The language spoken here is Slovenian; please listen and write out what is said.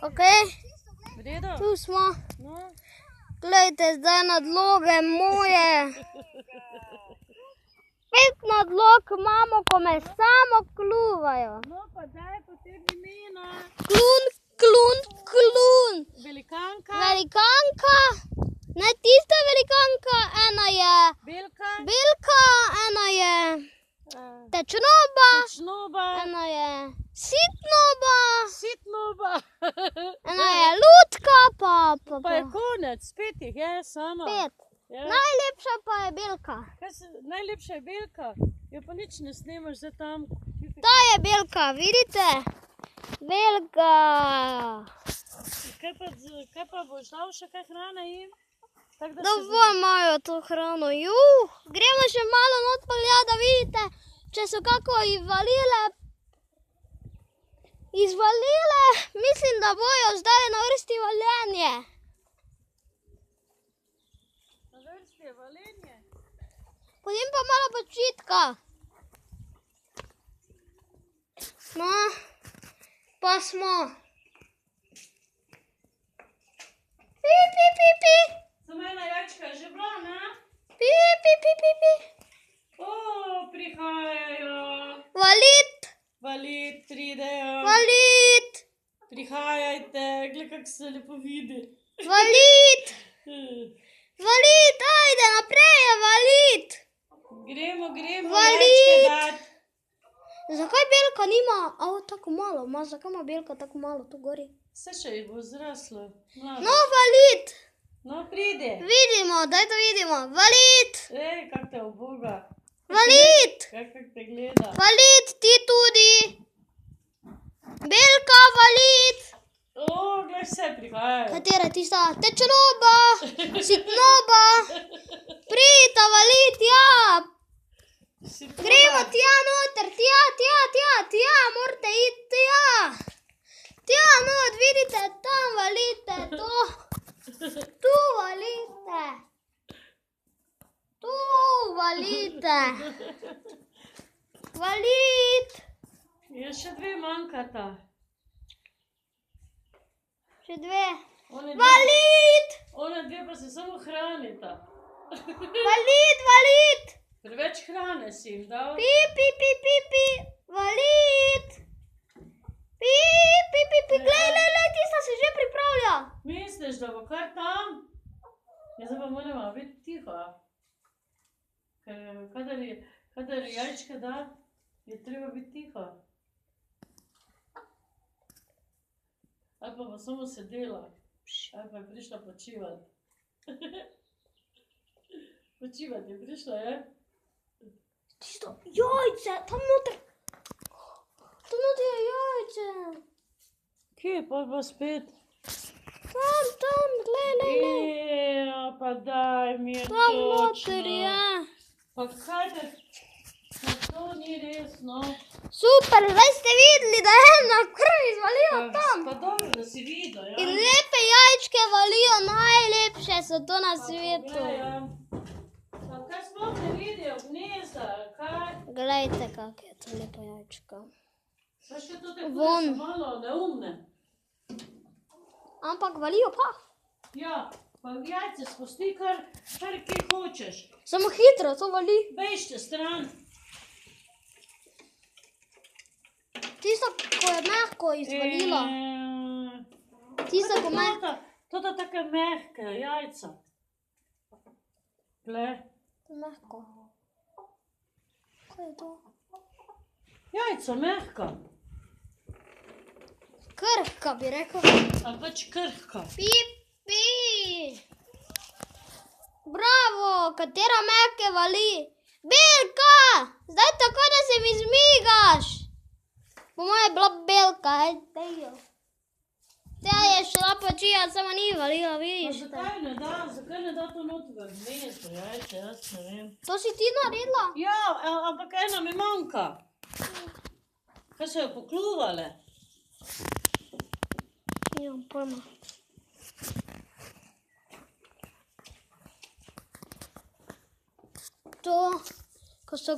Ok, V redu? tu smo. No. Glejte zdaj nadloge moje. 5 nadlog imamo, ko me samo kluvajo. No pa daj potem imena. Klun, klun, klun. Velikanka. Velikanka. Ne tista velikanka, ena je Belka. Belka, ena je Tečnoba, Tečnoba. ena je Sitnoba, Sitnoba. ena je Lutka, Pa je konec, 5 jih je samo. 5. Ja. Najlepša pa je Belka. Najlepša je Belka. Jo pa nič ne snemaš zdaj tam. Ta je Belka, vidite? Belka. Kaj pa boš dal še kaj hrane jim? Dovolj imajo to hrano. Gremo še malo not pogledati, da vidite, če so kako izvalile. Mislim, da bojo zdaj na vrsti valenje. Na vrsti je valenje. Potem pa malo počitka. No, pa smo. Pi, pi, pi, pi. Samo ena jajčka je že bila, ne? Pi, pi, pi, pi, pi. O, prihajajo. Valit. Valit, pridejo. Valit. Prihajajte, gled kak se lepo vidi. Valit. Valit, ajde, naprej je valit. Gremo, Valit. jajčke dat. Zakaj Belka nima, tako malo, zakaj ima Belka tako malo tu gori? Vse še jih bo zraslo. No, valit. No, pridi. Vidimo, daj to vidimo. Valit. Ej, kak te oboga. Valit. Kak te gleda. Valit, ti tudi. Belka, valit. O, gled vse prihajajo. Katera tista? Tečnoba, Sitnoba. Pridita valit, ja. Gremo tja noter, tja, morate iti tja. Tja not, vidite, tam valite, tu valite. Tu valite. Valit. Je še 2 manjkata. Še 2. One Valit. dve pa se samo hranita. Valit. Preveč hrane si jim dal. Pi, pi, pi, pi, pi. Valit. Pi, pi, pi, pi. Glej, tista se že pripravlja. Misliš, da bo kar tam? Ja, zdaj pa moramo biti tiho. Ker kadar jajčka da, je treba biti tiho. Ali pa bo samo sedela. Ali pa je prišla počivat. Počivat je prišla, je? Tisto jajce, tam noter. Tam noter je jajce. Kje pa spet? Tam, glej. Ejo, pa daj mi je Tam točno. noter je. Pa kaj te... To ni resno. Super, zdaj ste videli, da je ena krv izvalila tam. Pa dobro, da si videl, ja. In lepe jajčke valijo, najlepše so to na svetu. Pa kaj sploh ne vidijo gnezda, kaj? Glejte, kak je to lepo jajčko. Pa še to te kure so malo neumne. Ampak valijo pa. Ja, pa jajce spusti kar kje hočeš. Samo hitro to vali. Bežte stran. Tisto, ko je mehko izvalila. Tisto, ko mehko. Toto take mehke jajca. Gle. Mehko. Kaj je to? Jajca mehka. Krhka bi rekel. Ali pač krhka. Pi, pi. Bravo, katera mehke vali. Belka, zdaj tako, da se mi zmigaš. Po moje je bila Belka, daj jo. Te je šla počijat, samo ni valila, vidiš. Zakaj ne da to not v gnezdo jajce, jaz ne vem. To si ti naredila? Ja, ampak ena mi manjka. Kaj so jo pokluvale? Nimam pojma. To, ko so